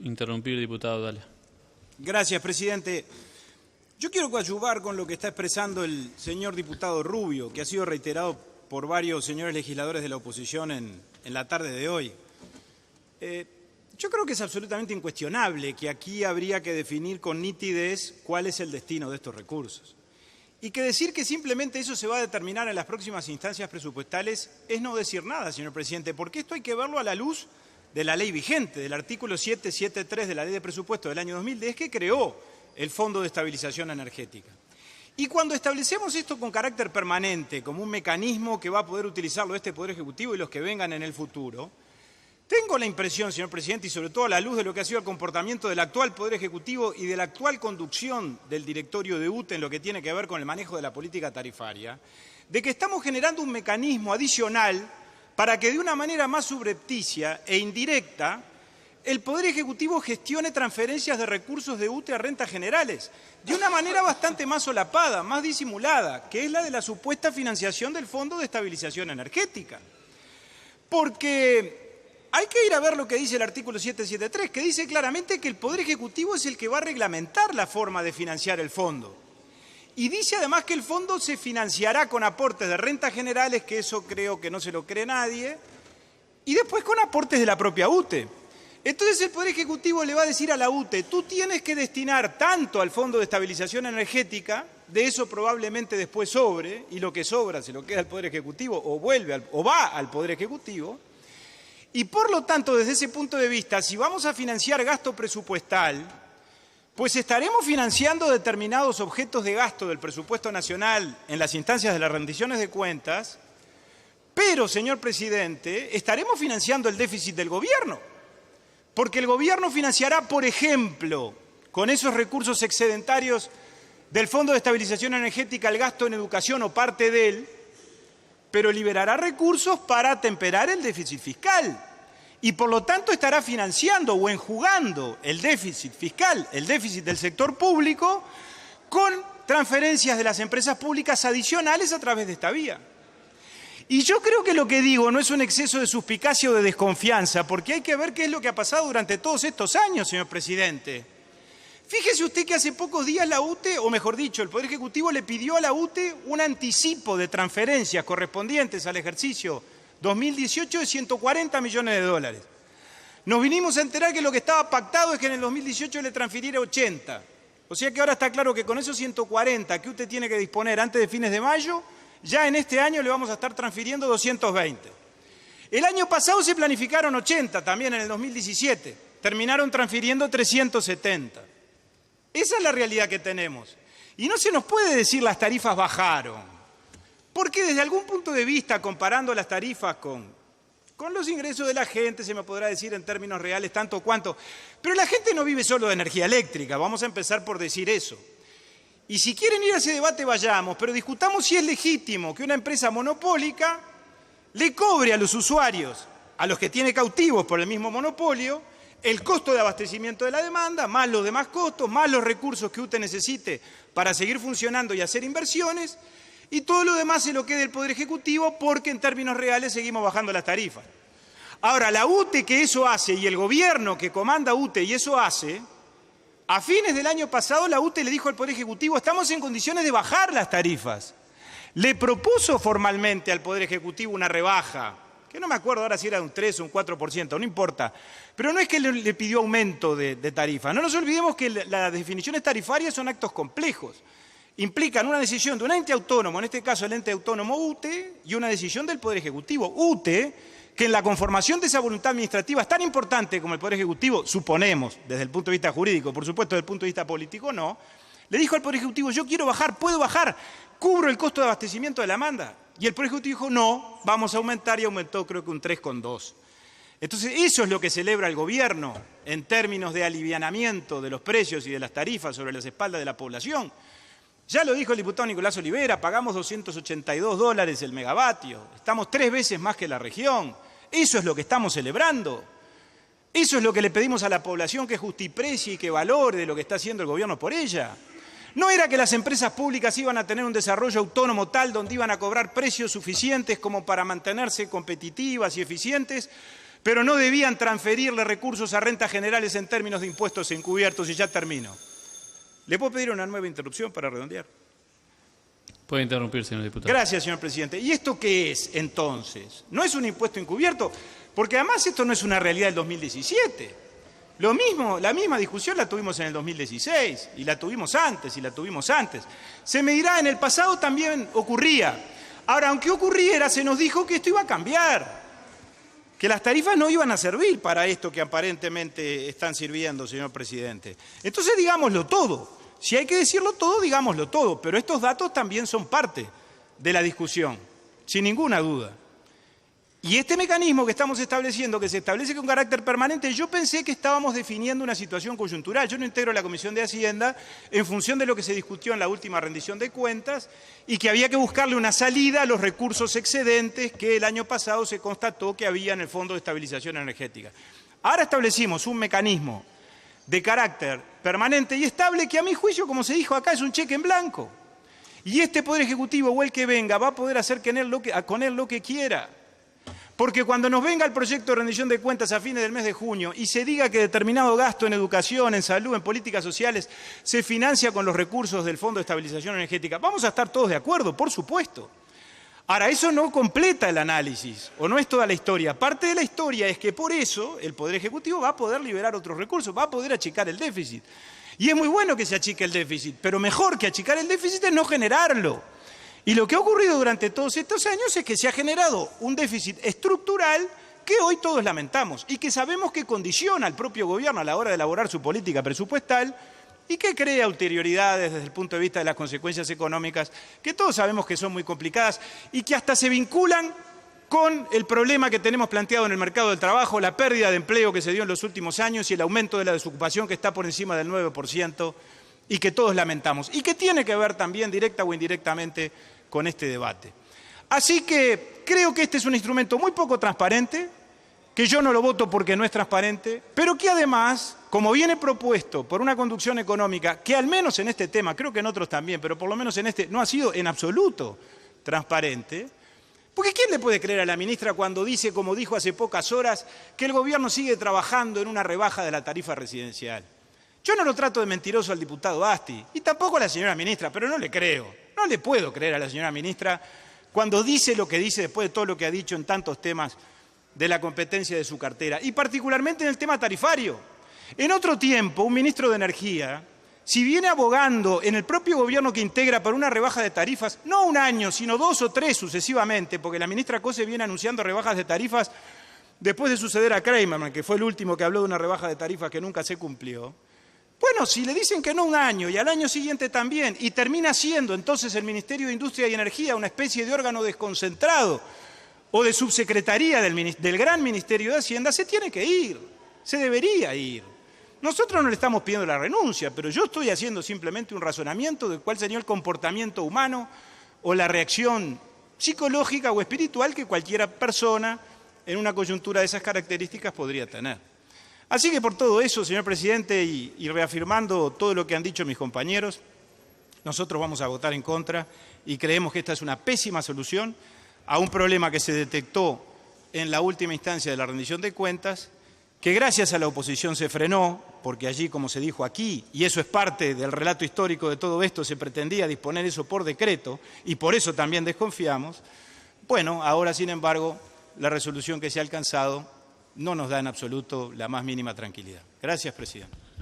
interrumpir, diputado, dale. Gracias, presidente. Yo quiero coadyuvar con lo que está expresando el señor diputado Rubio, que ha sido reiterado por varios señores legisladores de la oposición en la tarde de hoy. Yo creo que es absolutamente incuestionable que aquí habría que definir con nitidez cuál es el destino de estos recursos. Y que decir que simplemente eso se va a determinar en las próximas instancias presupuestales es no decir nada, señor presidente, porque esto hay que verlo a la luz de la ley vigente, del artículo 773 de la Ley de Presupuesto del año 2010, que creó el Fondo de Estabilización Energética. Y cuando establecemos esto con carácter permanente, como un mecanismo que va a poder utilizarlo este Poder Ejecutivo y los que vengan en el futuro, tengo la impresión, señor presidente, y sobre todo a la luz de lo que ha sido el comportamiento del actual Poder Ejecutivo y de la actual conducción del directorio de UTE en lo que tiene que ver con el manejo de la política tarifaria, de que estamos generando un mecanismo adicional para que de una manera más subrepticia e indirecta el Poder Ejecutivo gestione transferencias de recursos de UTE a rentas generales, de una manera bastante más solapada, más disimulada, que es la de la supuesta financiación del Fondo de Estabilización Energética. Porque hay que ir a ver lo que dice el artículo 773, que dice claramente que el Poder Ejecutivo es el que va a reglamentar la forma de financiar el fondo. Y dice además que el fondo se financiará con aportes de rentas generales, que eso creo que no se lo cree nadie, y después con aportes de la propia UTE. Entonces el Poder Ejecutivo le va a decir a la UTE, tú tienes que destinar tanto al Fondo de Estabilización Energética, de eso probablemente después sobre, y lo que sobra se lo queda al Poder Ejecutivo o va al Poder Ejecutivo, y por lo tanto, desde ese punto de vista, si vamos a financiar gasto presupuestal, pues estaremos financiando determinados objetos de gasto del presupuesto nacional en las instancias de las rendiciones de cuentas, pero, señor presidente, estaremos financiando el déficit del gobierno, porque el gobierno financiará, por ejemplo, con esos recursos excedentarios del Fondo de Estabilización Energética el gasto en educación o parte de él, pero liberará recursos para atemperar el déficit fiscal y por lo tanto estará financiando o enjugando el déficit fiscal, el déficit del sector público, con transferencias de las empresas públicas adicionales a través de esta vía. Y yo creo que lo que digo no es un exceso de suspicacia o de desconfianza, porque hay que ver qué es lo que ha pasado durante todos estos años, señor presidente. Fíjese usted que hace pocos días la UTE, o mejor dicho, el Poder Ejecutivo le pidió a la UTE un anticipo de transferencias correspondientes al ejercicio 2018 de 140 millones de dólares. Nos vinimos a enterar que lo que estaba pactado es que en el 2018 le transfiriera 80. O sea que ahora está claro que con esos 140 que usted tiene que disponer antes de fines de mayo, ya en este año le vamos a estar transfiriendo 220. El año pasado se planificaron 80, también en el 2017. Terminaron transfiriendo 370. Esa es la realidad que tenemos. Y no se nos puede decir las tarifas bajaron, porque desde algún punto de vista, comparando las tarifas con los ingresos de la gente, se me podrá decir en términos reales tanto cuanto, pero la gente no vive solo de energía eléctrica, vamos a empezar por decir eso. Y si quieren ir a ese debate, vayamos, pero discutamos si es legítimo que una empresa monopólica le cobre a los usuarios, a los que tiene cautivos por el mismo monopolio, el costo de abastecimiento de la demanda, más los demás costos, más los recursos que usted necesite para seguir funcionando y hacer inversiones, y todo lo demás se lo quede el Poder Ejecutivo porque en términos reales seguimos bajando las tarifas. Ahora, la UTE que eso hace y el gobierno que comanda UTE y eso hace, a fines del año pasado la UTE le dijo al Poder Ejecutivo, estamos en condiciones de bajar las tarifas. Le propuso formalmente al Poder Ejecutivo una rebaja, que no me acuerdo ahora si era un 3 o un 4%, no importa. Pero no es que le pidió aumento de tarifa. No nos olvidemos que las definiciones tarifarias son actos complejos. Implican una decisión de un ente autónomo, en este caso el ente autónomo UTE, y una decisión del Poder Ejecutivo. UTE, que en la conformación de esa voluntad administrativa es tan importante como el Poder Ejecutivo, suponemos, desde el punto de vista jurídico, por supuesto desde el punto de vista político no, le dijo al Poder Ejecutivo, yo quiero bajar, puedo bajar, cubro el costo de abastecimiento de la demanda. Y el Poder Ejecutivo dijo, no, vamos a aumentar, y aumentó creo que un 3,2. Entonces, eso es lo que celebra el gobierno en términos de alivianamiento de los precios y de las tarifas sobre las espaldas de la población. Ya lo dijo el diputado Nicolás Olivera, pagamos $282 el megavatio, estamos 3 veces más que la región. Eso es lo que estamos celebrando. Eso es lo que le pedimos a la población, que justiprecie y que valore lo que está haciendo el gobierno por ella. No era que las empresas públicas iban a tener un desarrollo autónomo tal donde iban a cobrar precios suficientes como para mantenerse competitivas y eficientes, pero no debían transferirle recursos a rentas generales en términos de impuestos encubiertos, y ya termino. ¿Le puedo pedir una nueva interrupción para redondear? Puede interrumpir, señor diputado. Gracias, señor presidente. ¿Y esto qué es, entonces? ¿No es un impuesto encubierto? Porque además esto no es una realidad del 2017. Lo mismo, la misma discusión la tuvimos en el 2016, y la tuvimos antes, Se me dirá, en el pasado también ocurría. Ahora, aunque ocurriera, se nos dijo que esto iba a cambiar, que las tarifas no iban a servir para esto que aparentemente están sirviendo, señor presidente. Entonces digámoslo todo. Si hay que decirlo todo, digámoslo todo, pero estos datos también son parte de la discusión, sin ninguna duda. Y este mecanismo que estamos estableciendo, que se establece con carácter permanente, yo pensé que estábamos definiendo una situación coyuntural. Yo no integro la Comisión de Hacienda en función de lo que se discutió en la última rendición de cuentas y que había que buscarle una salida a los recursos excedentes que el año pasado se constató que había en el Fondo de Estabilización Energética. Ahora establecimos un mecanismo de carácter permanente y estable que, a mi juicio, como se dijo acá, es un cheque en blanco. Y este Poder Ejecutivo o el que venga va a poder hacer con él lo que quiera. Porque cuando nos venga el proyecto de rendición de cuentas a fines del mes de junio y se diga que determinado gasto en educación, en salud, en políticas sociales, se financia con los recursos del Fondo de Estabilización Energética, vamos a estar todos de acuerdo, por supuesto. Ahora, eso no completa el análisis, o no es toda la historia. Parte de la historia es que por eso el Poder Ejecutivo va a poder liberar otros recursos, va a poder achicar el déficit. Y es muy bueno que se achique el déficit, pero mejor que achicar el déficit es no generarlo. Y lo que ha ocurrido durante todos estos años es que se ha generado un déficit estructural que hoy todos lamentamos y que sabemos que condiciona al propio gobierno a la hora de elaborar su política presupuestal y que crea ulterioridades desde el punto de vista de las consecuencias económicas, que todos sabemos que son muy complicadas y que hasta se vinculan con el problema que tenemos planteado en el mercado del trabajo, la pérdida de empleo que se dio en los últimos años y el aumento de la desocupación que está por encima del 9%, y que todos lamentamos, y que tiene que ver también directa o indirectamente con este debate. Así que creo que este es un instrumento muy poco transparente, que yo no lo voto porque no es transparente, pero que además, como viene propuesto por una conducción económica, que al menos en este tema, creo que en otros también, pero por lo menos en este, no ha sido en absoluto transparente, porque ¿quién le puede creer a la ministra cuando dice, como dijo hace pocas horas, que el gobierno sigue trabajando en una rebaja de la tarifa residencial? Yo no lo trato de mentiroso al diputado Asti, y tampoco a la señora ministra, pero no le creo. No le puedo creer a la señora ministra cuando dice lo que dice después de todo lo que ha dicho en tantos temas de la competencia de su cartera, y particularmente en el tema tarifario. En otro tiempo, un ministro de Energía, si viene abogando en el propio gobierno que integra por una rebaja de tarifas, no un año, sino 2 o 3 sucesivamente, porque la ministra Cose viene anunciando rebajas de tarifas después de suceder a Kramerman, que fue el último que habló de una rebaja de tarifas que nunca se cumplió. Bueno, si le dicen que no un año y al año siguiente también, y termina siendo entonces el Ministerio de Industria y Energía una especie de órgano desconcentrado o de subsecretaría del gran Ministerio de Hacienda, se tiene que ir, se debería ir. Nosotros no le estamos pidiendo la renuncia, pero yo estoy haciendo simplemente un razonamiento de cuál sería el comportamiento humano o la reacción psicológica o espiritual que cualquier persona en una coyuntura de esas características podría tener. Así que por todo eso, señor presidente, y reafirmando todo lo que han dicho mis compañeros, nosotros vamos a votar en contra y creemos que esta es una pésima solución a un problema que se detectó en la última instancia de la rendición de cuentas, que gracias a la oposición se frenó, porque allí, como se dijo aquí, y eso es parte del relato histórico de todo esto, se pretendía disponer eso por decreto, y por eso también desconfiamos. Bueno, ahora, sin embargo, la resolución que se ha alcanzado no nos da en absoluto la más mínima tranquilidad. Gracias, presidente.